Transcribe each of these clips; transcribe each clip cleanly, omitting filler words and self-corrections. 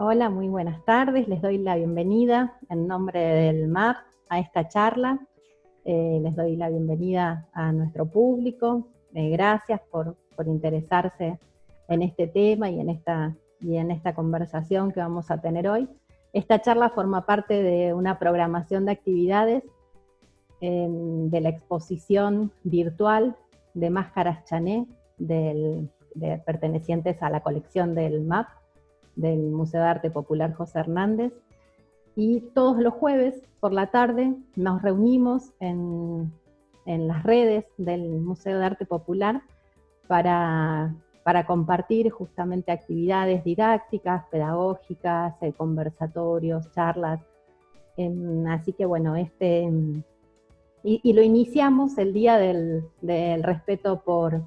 Hola, muy buenas tardes. Les doy la bienvenida en nombre del MAP a esta charla. Les doy la bienvenida a nuestro público. Gracias por interesarse en este tema y en esta conversación que vamos a tener hoy. Esta charla forma parte de una programación de actividades de la exposición virtual de máscaras Chané pertenecientes a la colección del MAP, del Museo de Arte Popular José Hernández, y todos los jueves por la tarde nos reunimos en las redes del Museo de Arte Popular para compartir justamente actividades didácticas, pedagógicas, conversatorios, charlas. Así que bueno, y lo iniciamos el día del respeto por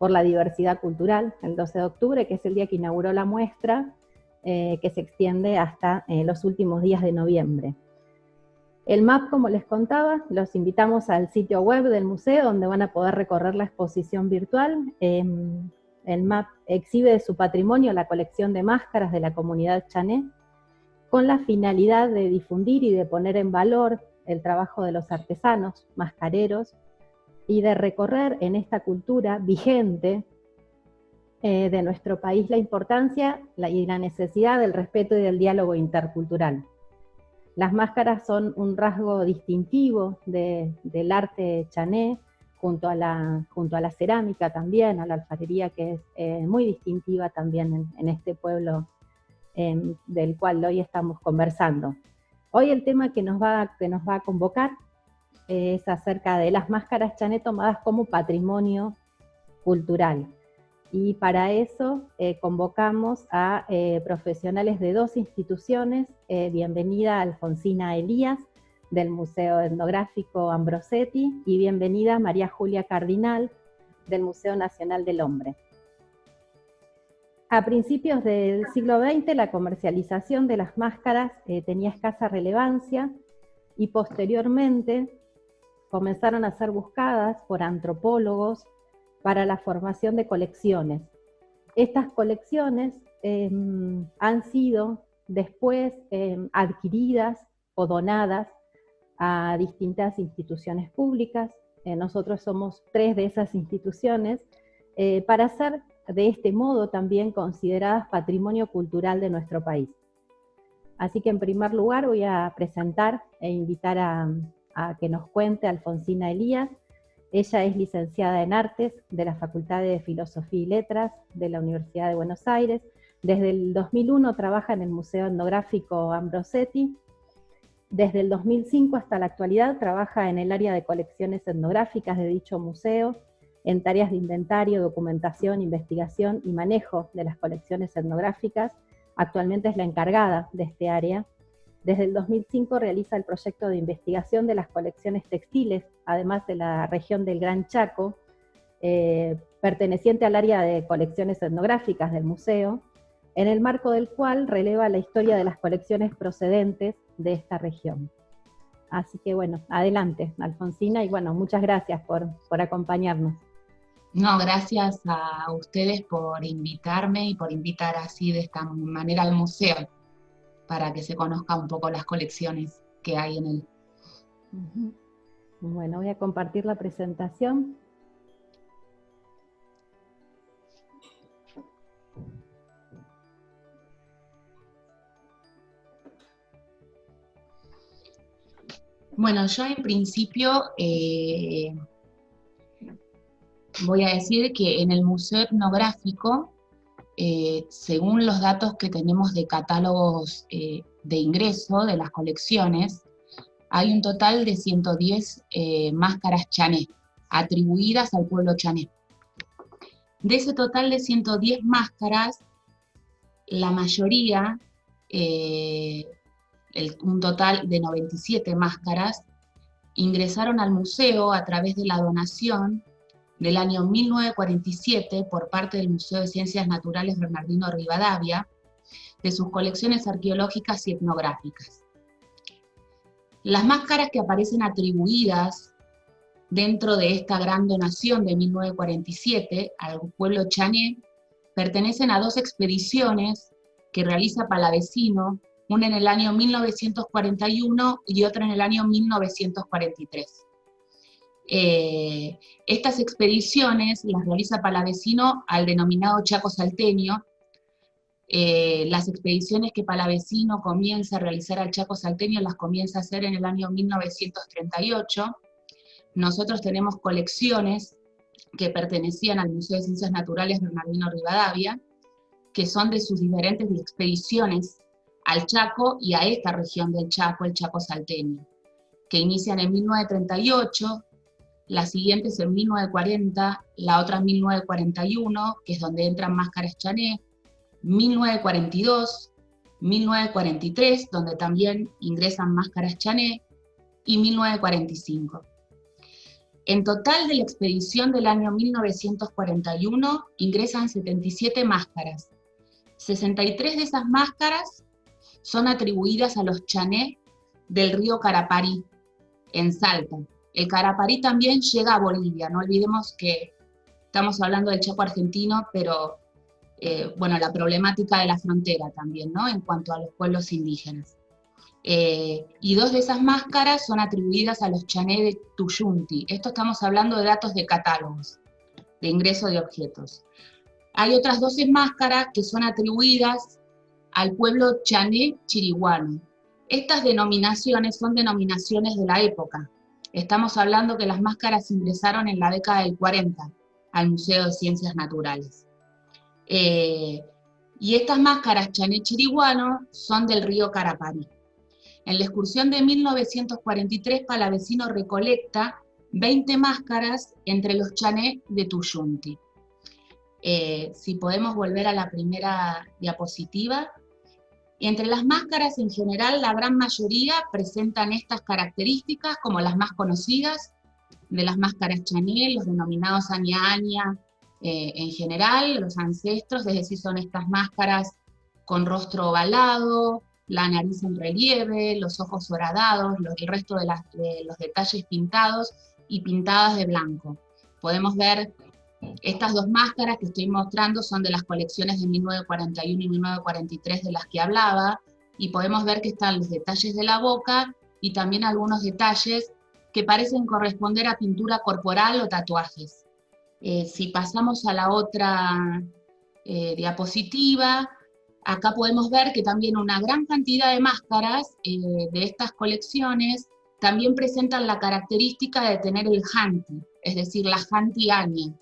la diversidad cultural, el 12 de octubre, que es el día que inauguró la muestra, que se extiende hasta los últimos días de noviembre. El MAP, como les contaba, los invitamos al sitio web del museo, donde van a poder recorrer la exposición virtual. El MAP exhibe de su patrimonio la colección de máscaras de la comunidad Chané, con la finalidad de difundir y de poner en valor el trabajo de los artesanos, mascareros, y de recorrer en esta cultura vigente de nuestro país la importancia y la necesidad del respeto y del diálogo intercultural. Las máscaras son un rasgo distintivo del arte chané, junto a la cerámica también, a la alfarería, que es muy distintiva también en este pueblo del cual hoy estamos conversando. Hoy el tema que nos va a convocar es acerca de las máscaras Chané tomadas como patrimonio cultural. Y para eso convocamos a profesionales de dos instituciones. Bienvenida Alfonsina Elías, del Museo Etnográfico Ambrosetti, y bienvenida María Julia Cardinal, del Museo Nacional del Hombre. A principios del siglo XX, la comercialización de las máscaras tenía escasa relevancia, y posteriormente comenzaron a ser buscadas por antropólogos para la formación de colecciones. Estas colecciones han sido después adquiridas o donadas a distintas instituciones públicas. Nosotros somos 3 de esas instituciones, para ser de este modo también consideradas patrimonio cultural de nuestro país. Así que en primer lugar voy a presentar e invitar a que nos cuente Alfonsina Elías. Ella es licenciada en Artes de la Facultad de Filosofía y Letras de la Universidad de Buenos Aires. Desde el 2001 trabaja en el Museo Etnográfico Ambrosetti. Desde el 2005 hasta la actualidad trabaja en el área de colecciones etnográficas de dicho museo, en tareas de inventario, documentación, investigación y manejo de las colecciones etnográficas. Actualmente es la encargada de este área. Desde el 2005 realiza el proyecto de investigación de las colecciones textiles, además de la región del Gran Chaco, perteneciente al área de colecciones etnográficas del museo, en el marco del cual releva la historia de las colecciones procedentes de esta región. Así que bueno, adelante, Alfonsina, y bueno, muchas gracias por acompañarnos. No, gracias a ustedes por invitarme y por invitar así de esta manera al museo, para que se conozca un poco las colecciones que hay en él. Bueno, voy a compartir la presentación. Bueno, yo en principio voy a decir que en el Museo Etnográfico, según los datos que tenemos de catálogos de ingreso de las colecciones, hay un total de 110 máscaras chané, atribuidas al pueblo chané. De ese total de 110 máscaras, la mayoría, un total de 97 máscaras, ingresaron al museo a través de la donación del año 1947 por parte del Museo de Ciencias Naturales Bernardino Rivadavia, de sus colecciones arqueológicas y etnográficas. Las máscaras que aparecen atribuidas dentro de esta gran donación de 1947 al pueblo chané pertenecen a 2 expediciones que realiza Palavecino, una en el año 1941 y otra en el año 1943. Estas expediciones las realiza Palavecino al denominado Chaco Salteño. Las expediciones que Palavecino comienza a realizar al Chaco Salteño las comienza a hacer en el año 1938. Nosotros tenemos colecciones que pertenecían al Museo de Ciencias Naturales Bernardino Rivadavia, que son de sus diferentes expediciones al Chaco y a esta región del Chaco, el Chaco Salteño, que inician en 1938, la siguiente es en 1940, la otra en 1941, que es donde entran máscaras Chané, 1942, 1943, donde también ingresan máscaras Chané, y 1945. En total de la expedición del año 1941 ingresan 77 máscaras. 63 de esas máscaras son atribuidas a los Chané del río Caraparí, en Salta. El Caraparí también llega a Bolivia, no olvidemos que estamos hablando del Chaco argentino, pero bueno, la problemática de la frontera también, ¿no? En cuanto a los pueblos indígenas. Y 2 de esas máscaras son atribuidas a los Chané de Tuyunti. Esto estamos hablando de datos de catálogos, de ingreso de objetos. Hay otras 12 máscaras que son atribuidas al pueblo Chané chiriguano. Estas denominaciones son denominaciones de la época. Estamos hablando que las máscaras ingresaron en la década del 40 al Museo de Ciencias Naturales. Y estas máscaras Chané chiriguano son del río Caraparí. En la excursión de 1943, Palavecino recolecta 20 máscaras entre los Chané de Tuyunti. Si podemos volver a la primera diapositiva. Entre las máscaras en general, la gran mayoría presentan estas características como las más conocidas de las máscaras Chané, los denominados Aña Aña, en general, los ancestros, es decir, son estas máscaras con rostro ovalado, la nariz en relieve, los ojos horadados, el resto de los detalles pintados y pintadas de blanco. Podemos ver estas 2 máscaras que estoy mostrando son de las colecciones de 1941 y 1943 de las que hablaba, y podemos ver que están los detalles de la boca y también algunos detalles que parecen corresponder a pintura corporal o tatuajes. Si pasamos a la otra diapositiva, acá podemos ver que también una gran cantidad de máscaras de estas colecciones también presentan la característica de tener el Hanti, es decir, la Hanti Aña.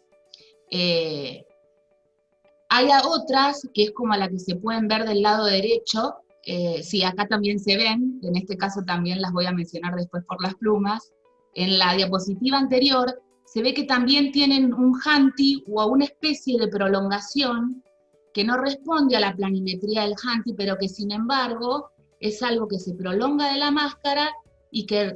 Hay otras, que es como la que se pueden ver del lado derecho, sí, acá también se ven, en este caso también las voy a mencionar después por las plumas. En la diapositiva anterior se ve que también tienen un Hanti o una especie de prolongación que no responde a la planimetría del Hanti, pero que sin embargo es algo que se prolonga de la máscara y que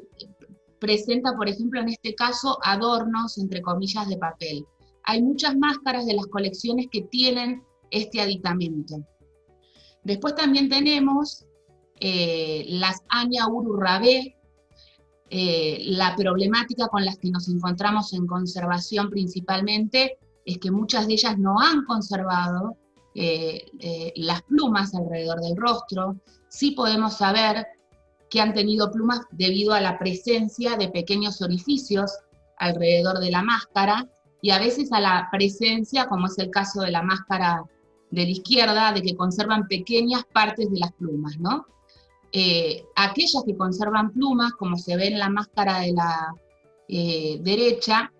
presenta, por ejemplo, en este caso, adornos, entre comillas, de papel. Hay muchas máscaras de las colecciones que tienen este aditamento. Después también tenemos las Aña Uru Rabé, la problemática con las que nos encontramos en conservación principalmente es que muchas de ellas no han conservado las plumas alrededor del rostro. Sí podemos saber que han tenido plumas debido a la presencia de pequeños orificios alrededor de la máscara, y a veces a la presencia, como es el caso de la máscara de la izquierda, de que conservan pequeñas partes de las plumas, ¿no? Aquellas que conservan plumas, como se ve en la máscara de la derecha,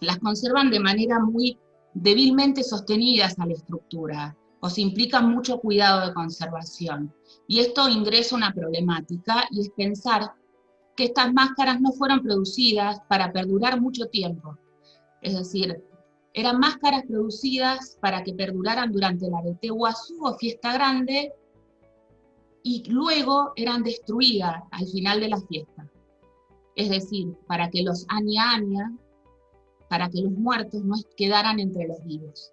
las conservan de manera muy débilmente sostenidas a la estructura, o se implica mucho cuidado de conservación. Y esto ingresa una problemática, y es pensar que estas máscaras no fueron producidas para perdurar mucho tiempo. Es decir, eran máscaras producidas para que perduraran durante la Arete Guazú o Fiesta Grande, y luego eran destruidas al final de la fiesta. Es decir, para que los Aña Aña, para que los muertos no quedaran entre los vivos.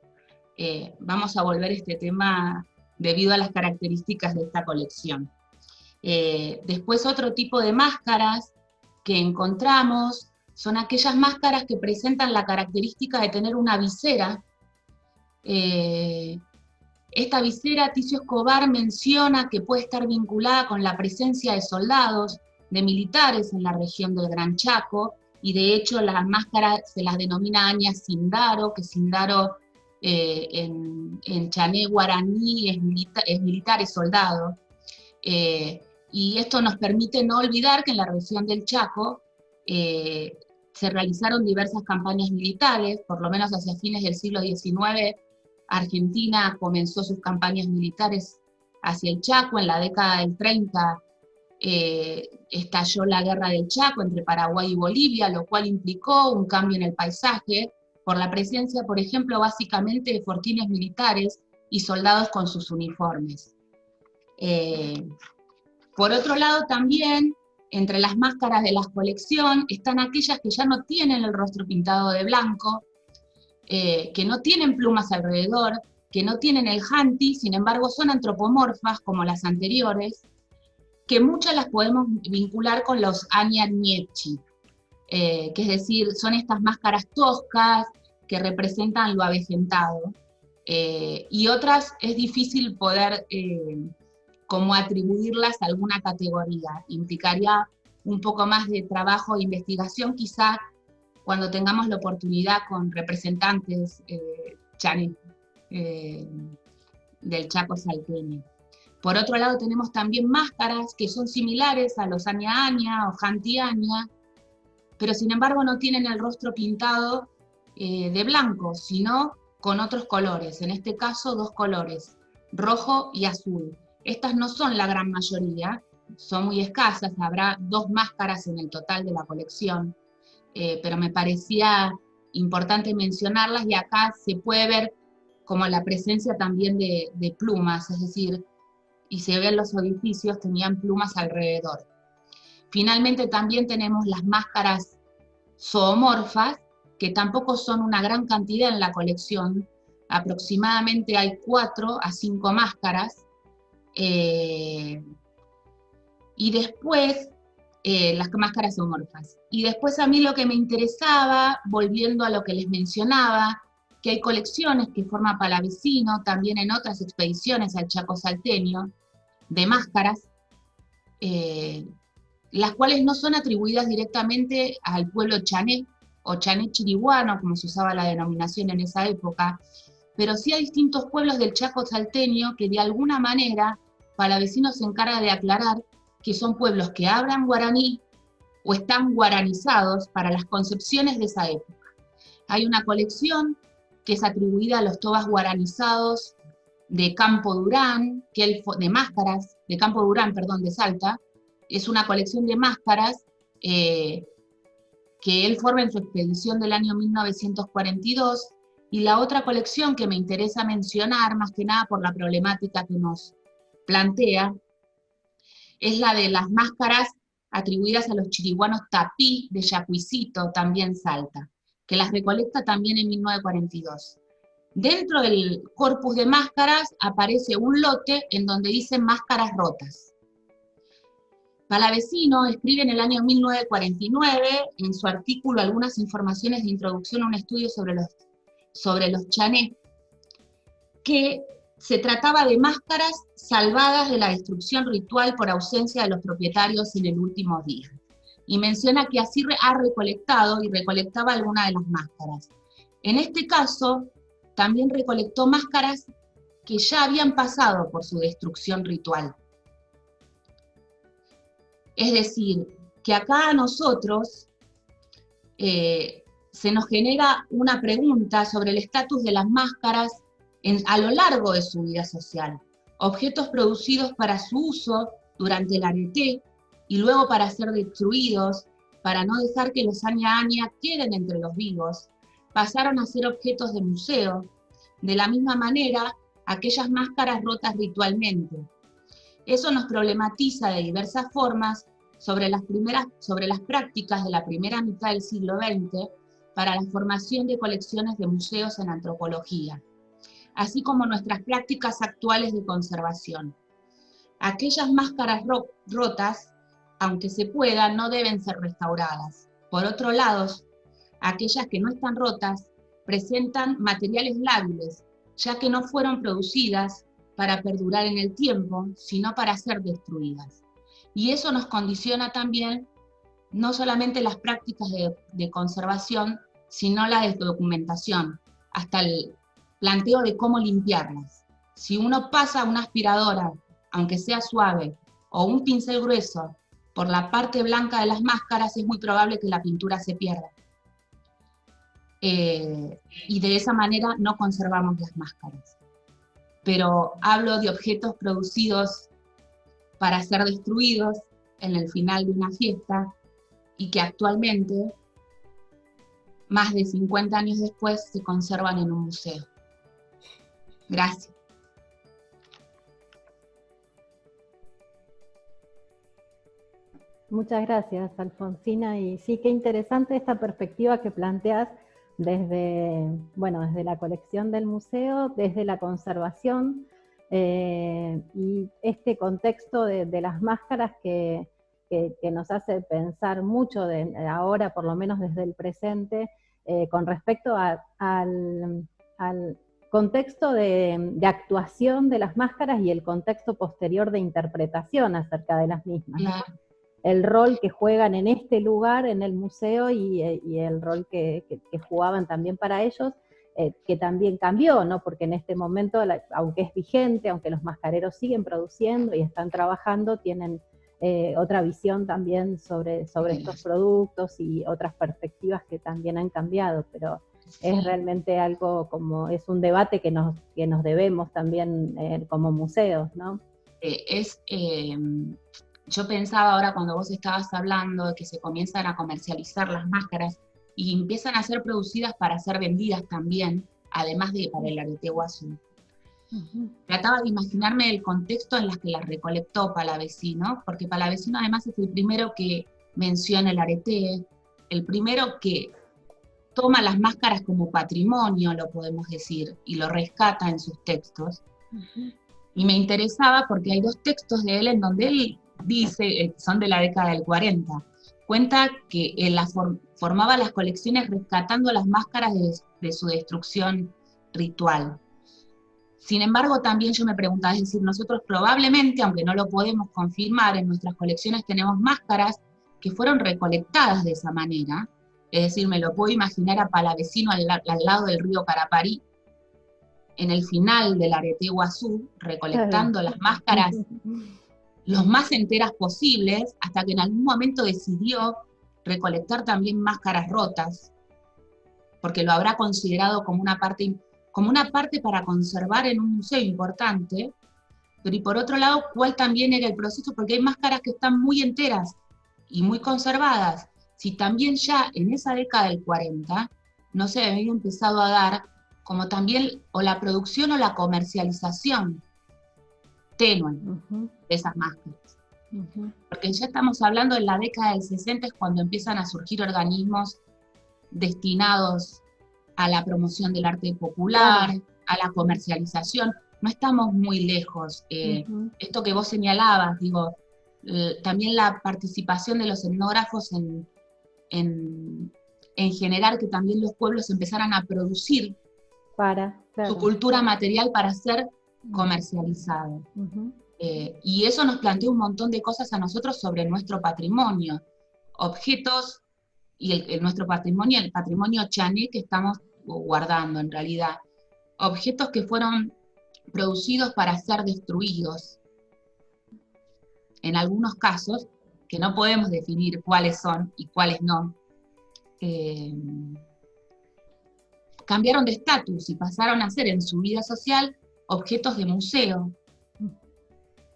Vamos a volver a este tema debido a las características de esta colección. Después otro tipo de máscaras que encontramos son aquellas máscaras que presentan la característica de tener una visera Esta visera Ticio Escobar menciona que puede estar vinculada con la presencia de soldados, de militares en la región del Gran Chaco, y de hecho las máscaras se las denomina Aña Sindaro, que Sindaro en chané guaraní es militar, es soldado. Y esto nos permite no olvidar que en la región del Chaco se realizaron diversas campañas militares, por lo menos hacia fines del siglo XIX, Argentina comenzó sus campañas militares hacia el Chaco. En la década del 30 estalló la guerra del Chaco entre Paraguay y Bolivia, lo cual implicó un cambio en el paisaje por la presencia, por ejemplo, básicamente de fortines militares y soldados con sus uniformes. Por otro lado, también, entre las máscaras de la colección están aquellas que ya no tienen el rostro pintado de blanco, que no tienen plumas alrededor, que no tienen el hanti, sin embargo son antropomorfas como las anteriores, que muchas las podemos vincular con los Añarniechi, que es decir, son estas máscaras toscas que representan lo avejentado, y otras es difícil poder como atribuirlas a alguna categoría, implicaría un poco más de trabajo e investigación, quizá cuando tengamos la oportunidad con representantes del Chaco salteño. Por otro lado tenemos también máscaras que son similares a los Aña Aña o Hanti Aña, pero sin embargo no tienen el rostro pintado de blanco, sino con otros colores, en este caso 2 colores, rojo y azul. Estas no son la gran mayoría, son muy escasas, habrá 2 máscaras en el total de la colección, pero me parecía importante mencionarlas, y acá se puede ver como la presencia también de plumas, es decir, y se ven los orificios, tenían plumas alrededor. Finalmente también tenemos las máscaras zoomorfas, que tampoco son una gran cantidad en la colección, aproximadamente hay 4 a 5 máscaras, y después las máscaras zoomorfas. Y después a mí lo que me interesaba, volviendo a lo que les mencionaba, que hay colecciones que forma Palavecino, también en otras expediciones al Chaco salteño, de máscaras, las cuales no son atribuidas directamente al pueblo chané, o chané chiriguano, como se usaba la denominación en esa época, pero sí a distintos pueblos del Chaco salteño que de alguna manera Palavecino se encarga de aclarar que son pueblos que hablan guaraní o están guaranizados para las concepciones de esa época. Hay una colección que es atribuida a los tobas guaranizados de Campo Durán, de máscaras, de Campo Durán, perdón, de Salta. Es una colección de máscaras que él forma en su expedición del año 1942, y la otra colección que me interesa mencionar, más que nada por la problemática que nos plantea, es la de las máscaras atribuidas a los chiriguanos Tapí de Yacuicito, también Salta, que las recolecta también en 1942. Dentro del corpus de máscaras aparece un lote en donde dice máscaras rotas. Palavecino escribe en el año 1949, en su artículo Algunas informaciones de introducción a un estudio sobre los chané, que se trataba de máscaras salvadas de la destrucción ritual por ausencia de los propietarios en el último día. Y menciona que así ha recolectado y recolectaba algunas de las máscaras. En este caso, también recolectó máscaras que ya habían pasado por su destrucción ritual. Es decir, que acá a nosotros se nos genera una pregunta sobre el estatus de las máscaras a lo largo de su vida social. Objetos producidos para su uso durante el areté y luego para ser destruidos, para no dejar que los Aña Aña queden entre los vivos, pasaron a ser objetos de museo. De la misma manera, aquellas máscaras rotas ritualmente. Eso nos problematiza de diversas formas sobre las prácticas de la primera mitad del siglo XX para la formación de colecciones de museos en antropología, así como nuestras prácticas actuales de conservación. Aquellas máscaras rotas, aunque se pueda, no deben ser restauradas. Por otro lado, aquellas que no están rotas presentan materiales lábiles, ya que no fueron producidas para perdurar en el tiempo, sino para ser destruidas. Y eso nos condiciona también no solamente las prácticas de conservación, sino la de documentación, hasta el planteo de cómo limpiarlas. Si uno pasa una aspiradora, aunque sea suave, o un pincel grueso, por la parte blanca de las máscaras, es muy probable que la pintura se pierda. Y de esa manera no conservamos las máscaras. Pero hablo de objetos producidos para ser destruidos en el final de una fiesta y que actualmente, más de 50 años después, se conservan en un museo. Gracias. Muchas gracias, Alfonsina. Y sí, qué interesante esta perspectiva que planteas desde, bueno, desde la colección del museo, desde la conservación, y este contexto de las máscaras que nos hace pensar mucho ahora, por lo menos desde el presente, con respecto al contexto de actuación de las máscaras y el contexto posterior de interpretación acerca de las mismas. Claro. El rol que juegan en este lugar, en el museo, y el rol que jugaban también para ellos, que también cambió, ¿no? Porque en este momento, aunque es vigente, aunque los mascareros siguen produciendo y están trabajando, tienen otra visión también sobre estos productos y otras perspectivas que también han cambiado, pero es realmente algo como, es un debate que nos debemos también como museos, ¿no? Yo pensaba ahora cuando vos estabas hablando de que se comienzan a comercializar las máscaras y empiezan a ser producidas para ser vendidas también, además de para el arete guazú. Trataba de imaginarme el contexto en el que las recolectó Palavecino, porque Palavecino además es el primero que menciona el arete, el primero que toma las máscaras como patrimonio, lo podemos decir, y lo rescata en sus textos. Y me interesaba porque hay dos textos de él en donde él dice, son de la década del 40, cuenta que él formaba las colecciones rescatando las máscaras de su destrucción ritual. Sin embargo, también yo me preguntaba, es decir, nosotros probablemente, aunque no lo podemos confirmar, en nuestras colecciones tenemos máscaras que fueron recolectadas de esa manera, es decir, me lo puedo imaginar a Palavecino al lado del río Carapari, en el final del arete guazú, recolectando las máscaras los más enteras posibles, hasta que en algún momento decidió recolectar también máscaras rotas, porque lo habrá considerado como una parte para conservar en un museo importante, pero y por otro lado, cuál también era el proceso, porque hay máscaras que están muy enteras y muy conservadas. Si también ya en esa década del 40 no se había empezado a dar como también o la producción o la comercialización tenue de esas máscaras. Porque ya estamos hablando en la década del 60, es cuando empiezan a surgir organismos destinados a la promoción del arte popular, a la comercialización. No estamos muy lejos. Esto que vos señalabas, digo, también la participación de los etnógrafos en generar que también los pueblos empezaran a producir su cultura material para ser comercializada. Y eso nos plantea un montón de cosas a nosotros sobre nuestro patrimonio, objetos y nuestro patrimonio, el patrimonio chané que estamos guardando en realidad, objetos que fueron producidos para ser destruidos, en algunos casos, que no podemos definir cuáles son y cuáles no, cambiaron de estatus y pasaron a ser en su vida social objetos de museo,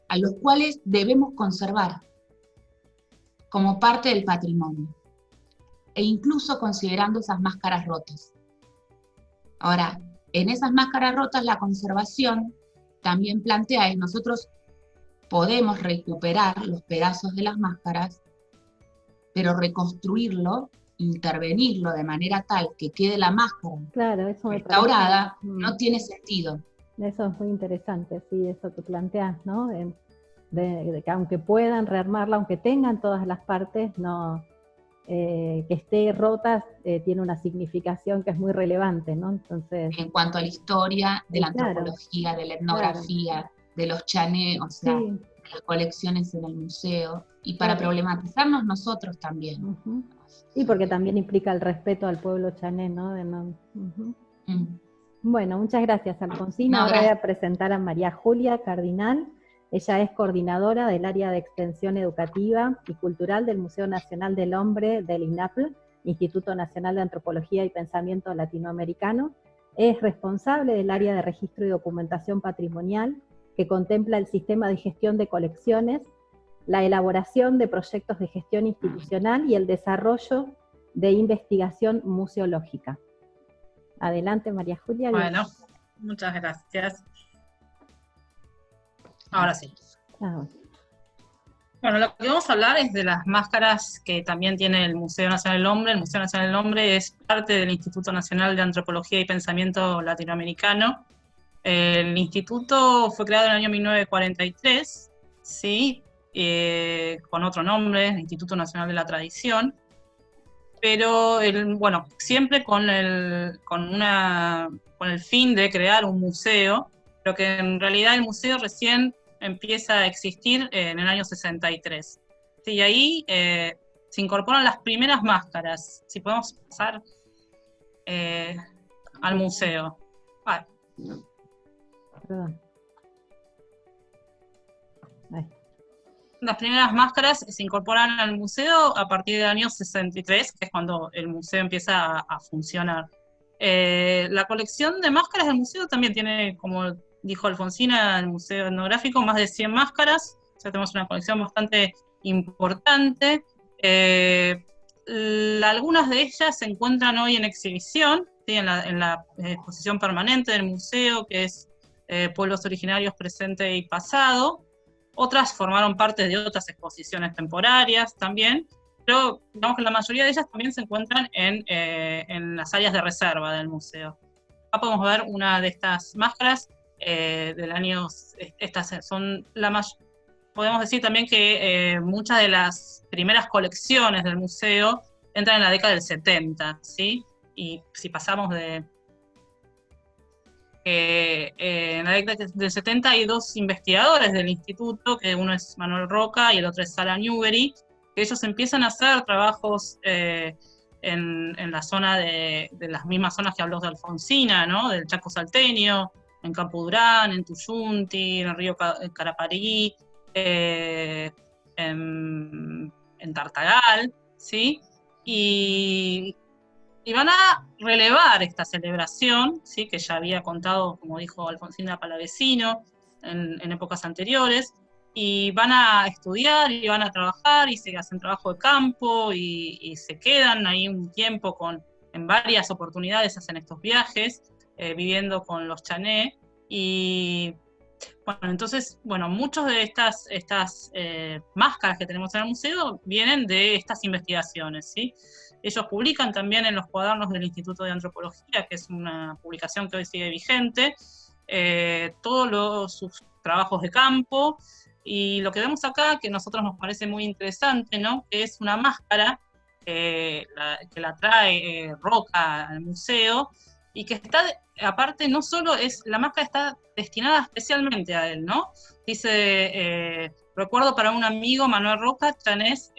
a los cuales debemos conservar como parte del patrimonio, e incluso considerando esas máscaras rotas. Ahora, en esas máscaras rotas la conservación también plantea que nosotros podemos recuperar los pedazos de las máscaras, pero reconstruirlo, intervenirlo de manera tal que quede la máscara eso restaurada, no tiene sentido. Eso es muy interesante, sí, eso que planteas, ¿no? De que aunque puedan rearmarla, aunque tengan todas las partes, no que esté rota tiene una significación que es muy relevante, ¿no? Entonces, En cuanto a la historia de la claro, antropología, de la claro, etnografía, de los chanés, o sea, sí, de las colecciones en el museo, y para claro. problematizarnos nosotros también. Ujú. Y porque también implica el respeto al pueblo chané, ¿no? Ujú. Mm. Bueno, muchas gracias, Alfonsina. No, Ahora voy gracias. a presentar a María Julia Cardinal. Ella es coordinadora del área de extensión educativa y cultural del Museo Nacional del Hombre del INAPL, Instituto Nacional de Antropología y Pensamiento Latinoamericano. Es responsable del área de registro y documentación patrimonial, que contempla el sistema de gestión de colecciones, la elaboración de proyectos de gestión institucional y el desarrollo de investigación museológica. Adelante, María Julia. Bueno, muchas gracias. Ahora sí. Bueno, lo que vamos a hablar es de las máscaras que también tiene el Museo Nacional del Hombre. El Museo Nacional del Hombre es parte del Instituto Nacional de Antropología y Pensamiento Latinoamericano. El instituto fue creado en el año 1943, ¿sí? Con otro nombre, el Instituto Nacional de la Tradición, pero bueno, siempre con el fin de crear un museo, pero que en realidad el museo recién empieza a existir en el año 63. Sí, y ahí se incorporan las primeras máscaras. Si podemos pasar al museo. Vale. Perdón. Ahí. Las primeras máscaras se incorporan al museo a partir del año 63, que es cuando el museo empieza a funcionar. La colección de máscaras del museo también tiene, como dijo Alfonsina, el Museo Etnográfico, más de 100 máscaras. O sea, tenemos una colección bastante importante. Algunas de ellas se encuentran hoy en exhibición, ¿sí? en la exposición permanente del museo, que es Pueblos Originarios Presente y Pasado. Otras formaron parte de otras exposiciones temporarias también, pero digamos que la mayoría de ellas también se encuentran en las áreas de reserva del museo. Acá podemos ver una de estas máscaras del año, estas son podemos decir también que muchas de las primeras colecciones del museo entran en la década del 70, ¿sí? Y si pasamos en la década del 70 hay dos investigadores del instituto, que uno es Manuel Roca y el otro es Sara Newbery, que ellos empiezan a hacer trabajos en la zona de las mismas zonas que habló de Alfonsina, ¿no? Del Chaco salteño, en Campo Durán, en Tuyunti, en el río Caraparí, en Tartagal, ¿sí? Y van a relevar esta celebración, ¿sí? Que ya había contado, como dijo Alfonsina Palavecino, en épocas anteriores, y van a estudiar y van a trabajar y se hacen trabajo de campo y se quedan ahí un tiempo en varias oportunidades, hacen estos viajes, viviendo con los chané. Y bueno, entonces, muchos de estas máscaras que tenemos en el museo vienen de estas investigaciones, ¿sí? Ellos publican también en los cuadernos del Instituto de Antropología, que es una publicación que hoy sigue vigente, todos sus trabajos de campo, y lo que vemos acá, que a nosotros nos parece muy interesante, ¿no? Que es una máscara que la trae Roca al museo, y que está, aparte, no solo la máscara está destinada especialmente a él, ¿no? Dice, recuerdo para un amigo, Manuel Roca, chanés,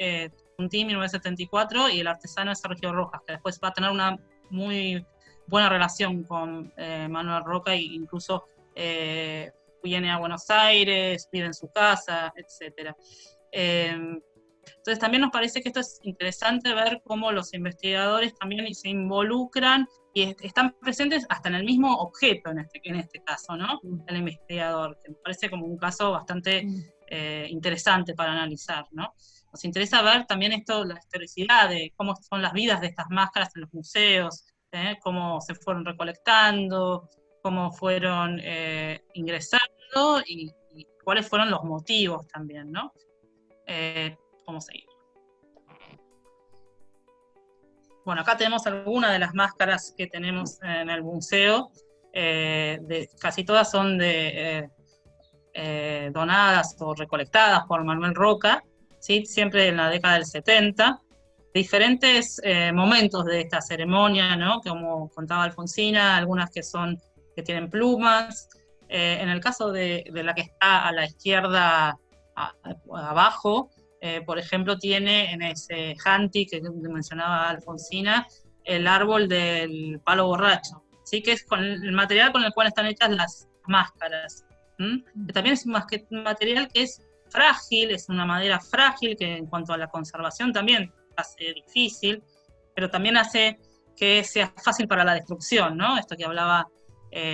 Tunti, 1974, y el artesano es Sergio Rojas, que después va a tener una muy buena relación con Manuel Roca, e incluso viene a Buenos Aires, vive en su casa, etc. Entonces también nos parece que esto es interesante ver cómo los investigadores también se involucran y están presentes hasta en el mismo objeto en este caso, ¿no? El investigador, que me parece como un caso bastante interesante para analizar, ¿no? Nos interesa ver también la historicidad de cómo son las vidas de estas máscaras en los museos, cómo se fueron recolectando, cómo fueron ingresando y cuáles fueron los motivos también, ¿no? Vamos a seguir. Bueno, acá tenemos algunas de las máscaras que tenemos en el museo. Casi todas son donadas o recolectadas por Manuel Roca, ¿sí? Siempre en la década del 70. diferentes momentos de esta ceremonia, ¿no? Como contaba Alfonsina, algunas que tienen plumas. En el caso de la que está a la izquierda, abajo, por ejemplo, tiene en ese hanti que mencionaba Alfonsina, el árbol del palo borracho, ¿sí? Que es con el material con el cual están hechas las máscaras. Que también es un material que es frágil, es una madera frágil que en cuanto a la conservación también hace difícil, pero también hace que sea fácil para la destrucción, ¿no? Esto que hablaba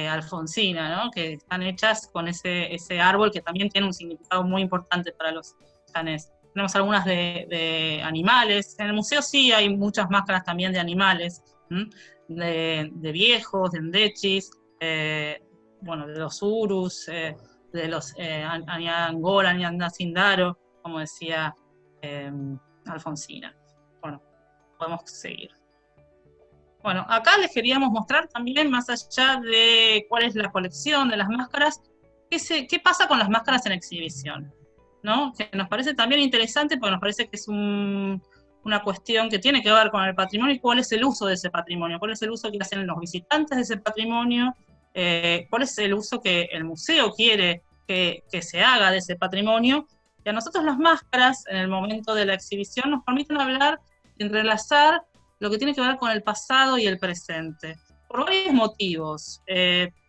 Alfonsina, ¿no? Que están hechas con ese árbol que también tiene un significado muy importante para los chanés. Tenemos algunas de animales, en el museo sí hay muchas máscaras también de animales, de viejos, de ndechis, bueno, de los urus, de los Anyangora, Anyandacindaro, como decía Alfonsina. Bueno, podemos seguir. Bueno, acá les queríamos mostrar también, más allá de cuál es la colección de las máscaras, qué pasa con las máscaras en exhibición, ¿no? Que nos parece también interesante porque nos parece que es una cuestión que tiene que ver con el patrimonio y cuál es el uso de ese patrimonio, cuál es el uso que hacen los visitantes de ese patrimonio, cuál es el uso que el museo quiere que se haga de ese patrimonio. Y a nosotros las máscaras, en el momento de la exhibición, nos permiten hablar, entrelazar lo que tiene que ver con el pasado y el presente, por varios motivos.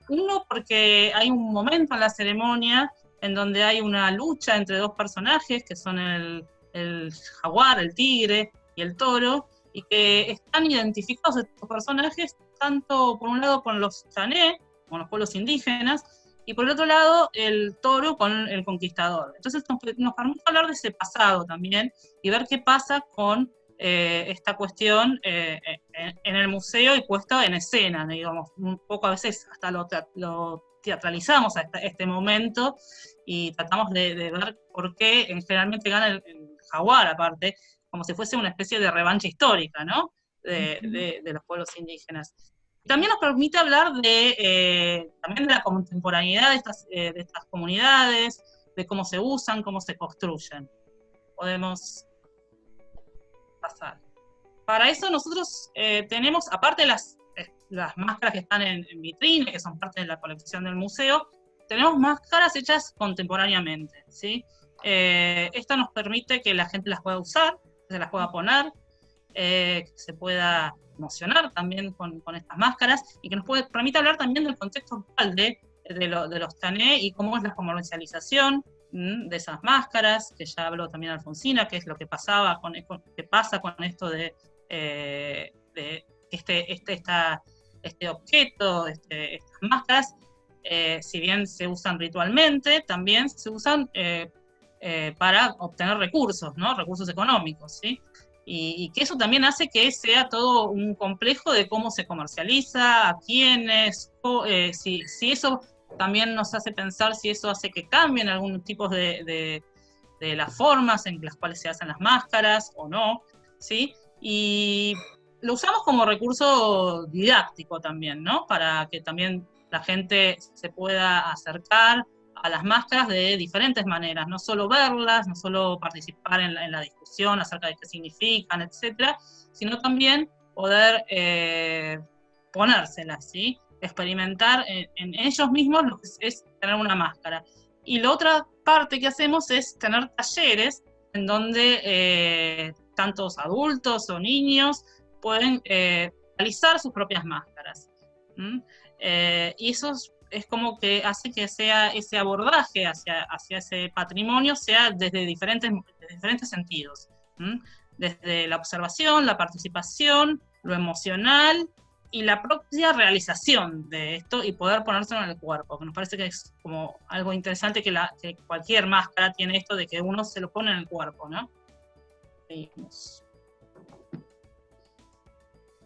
Uno, porque hay un momento en la ceremonia en donde hay una lucha entre dos personajes, que son el jaguar, el tigre y el toro, y que están identificados estos personajes tanto por un lado con los chané, con los pueblos indígenas, y por el otro lado el toro con el conquistador. Entonces nos permite hablar de ese pasado también y ver qué pasa con esta cuestión en el museo y puesto en escena, digamos, un poco a veces hasta lo teatralizamos a este momento y tratamos de ver por qué generalmente gana el jaguar, aparte, como si fuese una especie de revancha histórica, ¿no? De los pueblos indígenas. También nos permite hablar también de la contemporaneidad de estas comunidades, de cómo se usan, cómo se construyen. Podemos pasar. Para eso nosotros tenemos, aparte de las máscaras que están en vitrina, que son parte de la colección del museo, tenemos máscaras hechas contemporáneamente, ¿sí? Esto nos permite que la gente las pueda usar, que se las pueda poner, que se pueda emocionar también con estas máscaras, y que nos permite hablar también del contexto actual de los tané y cómo es la comercialización de esas máscaras, que ya habló también Alfonsina, que es lo que pasa con esto de este objeto, estas máscaras, si bien se usan ritualmente, también se usan para obtener recursos, ¿no? Recursos económicos, ¿sí? Y que eso también hace que sea todo un complejo de cómo se comercializa, a quiénes, si eso también nos hace pensar si eso hace que cambien algunos tipos de las formas en las cuales se hacen las máscaras o no, ¿sí? Y lo usamos como recurso didáctico también, ¿no? Para que también la gente se pueda acercar a las máscaras de diferentes maneras, no solo verlas, no solo participar en la discusión acerca de qué significan, etcétera, sino también poder ponérselas, ¿sí? Experimentar en ellos mismos lo que es tener una máscara. Y la otra parte que hacemos es tener talleres en donde tantos adultos o niños pueden realizar sus propias máscaras. Y eso es como que hace que sea ese abordaje hacia ese patrimonio sea desde diferentes sentidos. Desde la observación, la participación, lo emocional y la propia realización de esto y poder ponérselo en el cuerpo, que nos parece que es como algo interesante que cualquier máscara tiene esto de que uno se lo pone en el cuerpo, ¿no? Seguimos.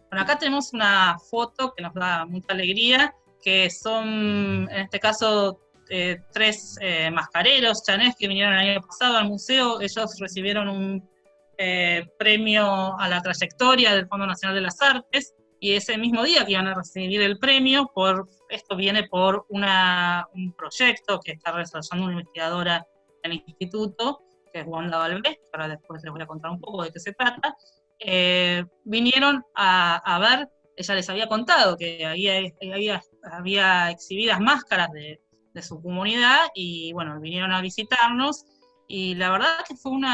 Bueno, acá tenemos una foto que nos da mucha alegría, que son, en este caso, 3 mascareros chanés que vinieron el año pasado al museo. Ellos recibieron un premio a la trayectoria del Fondo Nacional de las Artes, y ese mismo día que iban a recibir el premio, esto viene por un proyecto que está desarrollando una investigadora del instituto, que es Wanda Valvés, que ahora después les voy a contar un poco de qué se trata, vinieron a ver, ella les había contado que había exhibidas máscaras de su comunidad, y bueno, vinieron a visitarnos, y la verdad que fue un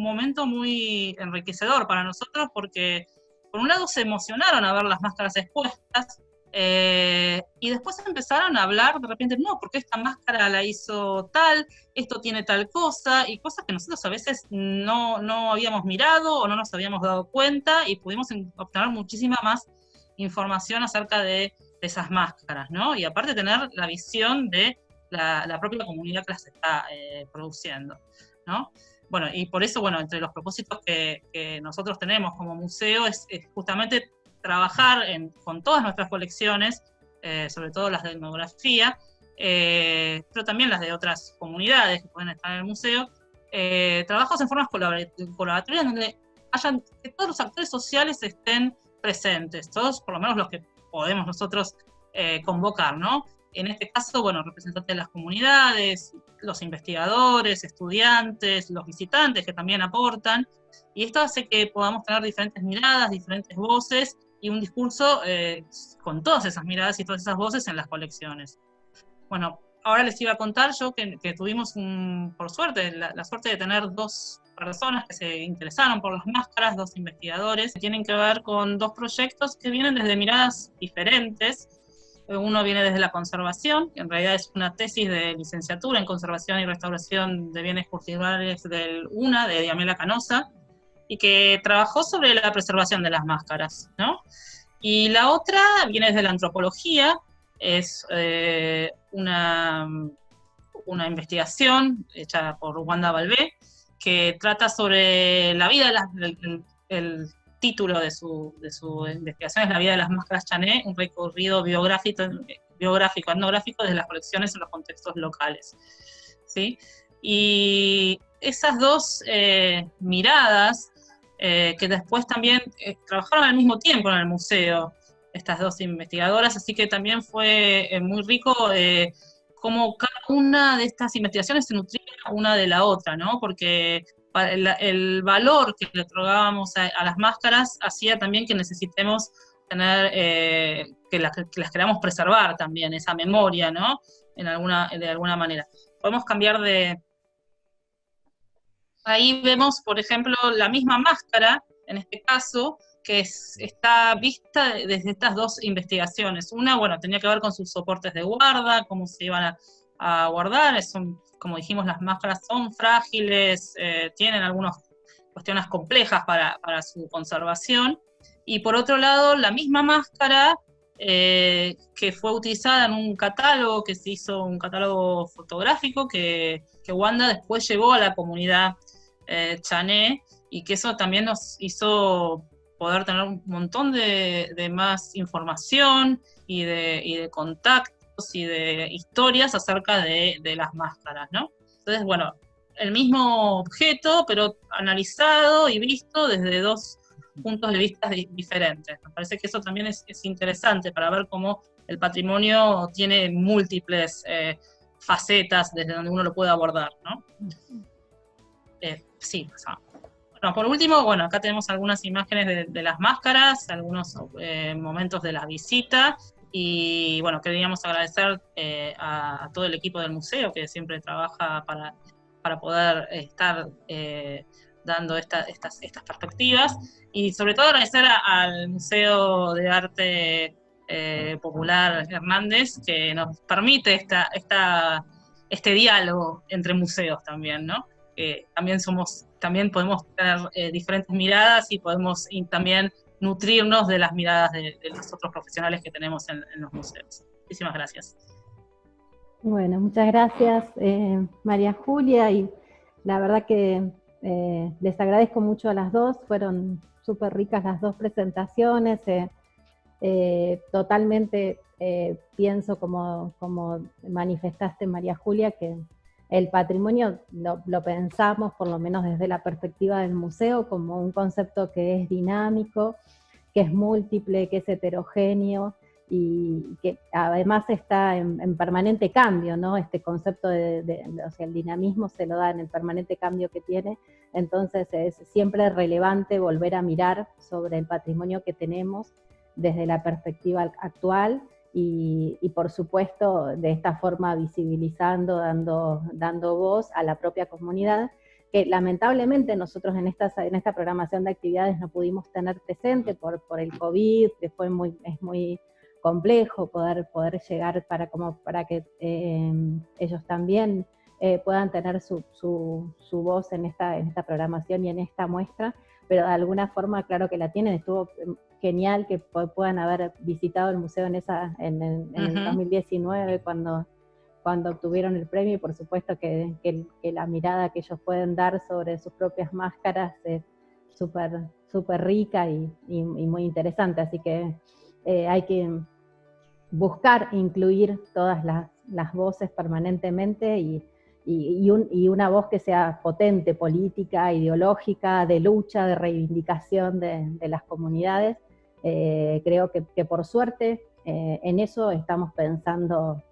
momento muy enriquecedor para nosotros, porque por un lado se emocionaron a ver las máscaras expuestas, y después empezaron a hablar de repente, no, porque esta máscara la hizo tal, esto tiene tal cosa, y cosas que nosotros a veces no habíamos mirado o no nos habíamos dado cuenta, y pudimos obtener muchísima más información acerca de esas máscaras, ¿no? Y aparte tener la visión de la propia comunidad que las está produciendo, ¿no? Bueno, y por eso, bueno, entre los propósitos que nosotros tenemos como museo es justamente trabajar con todas nuestras colecciones, sobre todo las de etnografía, pero también las de otras comunidades que pueden estar en el museo, trabajos en formas colaborativas donde que todos los actores sociales estén presentes, todos, por lo menos los que podemos nosotros convocar, ¿no? En este caso, bueno, representantes de las comunidades, los investigadores, estudiantes, los visitantes que también aportan, y esto hace que podamos tener diferentes miradas, diferentes voces, y un discurso con todas esas miradas y todas esas voces en las colecciones. Bueno, ahora les iba a contar yo que tuvimos, por suerte, la suerte de tener dos personas que se interesaron por las máscaras, dos investigadores, que tienen que ver con dos proyectos que vienen desde miradas diferentes. Uno viene desde la conservación, que en realidad es una tesis de licenciatura en conservación y restauración de bienes culturales del UNA, de Diamela Canosa, y que trabajó sobre la preservación de las máscaras, ¿no? Y la otra viene desde la antropología, es una investigación hecha por Wanda Balbé, que trata sobre la vida, el título de su investigación es La vida de las máscaras Chané, un recorrido biográfico, etnográfico desde las colecciones en los contextos locales, ¿sí? Y esas dos miradas, que después también trabajaron al mismo tiempo en el museo, estas dos investigadoras, así que también fue muy rico cómo cada una de estas investigaciones se nutría una de la otra, ¿no? Porque el valor que le otorgábamos a las máscaras hacía también que necesitemos tener, que las queramos preservar también, esa memoria, ¿no? De alguna manera. Podemos cambiar de... Ahí vemos, por ejemplo, la misma máscara, en este caso, que está vista desde estas dos investigaciones. Una, bueno, tenía que ver con sus soportes de guarda, cómo se iban a guardar. Como dijimos, las máscaras son frágiles, tienen algunas cuestiones complejas para su conservación. Y por otro lado, la misma máscara que fue utilizada en un catálogo, que se hizo un catálogo fotográfico que Wanda después llevó a la comunidad Chané, y que eso también nos hizo poder tener un montón de más información y de contactos y de historias acerca de las máscaras, ¿no? Entonces, bueno, el mismo objeto, pero analizado y visto desde dos puntos de vista diferentes. Me parece que eso también es interesante para ver cómo el patrimonio tiene múltiples facetas desde donde uno lo puede abordar, ¿no? Sí, o sea, bueno, por último, bueno, acá tenemos algunas imágenes de las máscaras, algunos momentos de la visita, y bueno, queríamos agradecer a todo el equipo del museo que siempre trabaja para poder estar dando estas perspectivas, y sobre todo agradecer al Museo de Arte Popular Hernández, que nos permite este diálogo entre museos también, ¿no? También podemos tener diferentes miradas y podemos también nutrirnos de las miradas de los otros profesionales que tenemos en los museos. Muchísimas gracias. Bueno, muchas gracias María Julia, y la verdad que les agradezco mucho a las dos, fueron súper ricas las dos presentaciones, totalmente pienso como manifestaste María Julia, que el patrimonio lo pensamos, por lo menos desde la perspectiva del museo, como un concepto que es dinámico, que es múltiple, que es heterogéneo, y que además está en permanente cambio, ¿no? Este concepto o sea, el dinamismo se lo da en el permanente cambio que tiene, Entonces es siempre relevante volver a mirar sobre el patrimonio que tenemos desde la perspectiva actual y por supuesto de esta forma visibilizando, dando voz a la propia comunidad, que lamentablemente nosotros en esta programación de actividades no pudimos tener presente por el COVID, que es muy complejo poder llegar para que ellos también puedan tener su voz en esta programación y en esta muestra, pero de alguna forma claro que la tienen. Estuvo genial que puedan haber visitado el museo en el 2019 cuando obtuvieron el premio, y por supuesto que la mirada que ellos pueden dar sobre sus propias máscaras es súper rica y muy interesante, así que hay que buscar incluir todas las voces permanentemente y una voz que sea potente, política, ideológica, de lucha, de reivindicación de las comunidades. Creo que por suerte en eso estamos pensando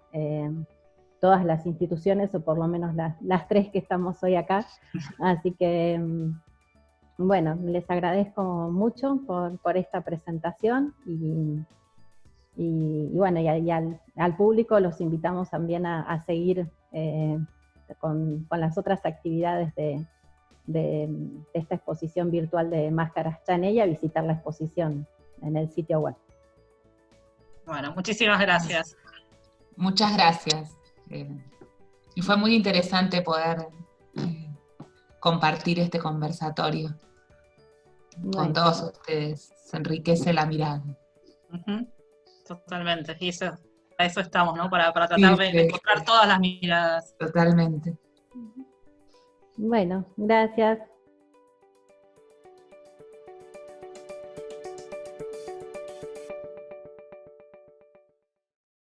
todas las instituciones, o por lo menos las tres que estamos hoy acá. Así que, bueno, les agradezco mucho por esta presentación y bueno, y al público los invitamos también a seguir con las otras actividades de esta exposición virtual de Máscaras Chaney, y a visitar la exposición en el sitio web. Bueno, muchísimas gracias. Muchas gracias. Y fue muy interesante poder compartir este conversatorio con todos ustedes. Se enriquece la mirada. Totalmente. Y para eso estamos, ¿no? Para tratar de encontrar todas las miradas. Totalmente. Bueno, gracias.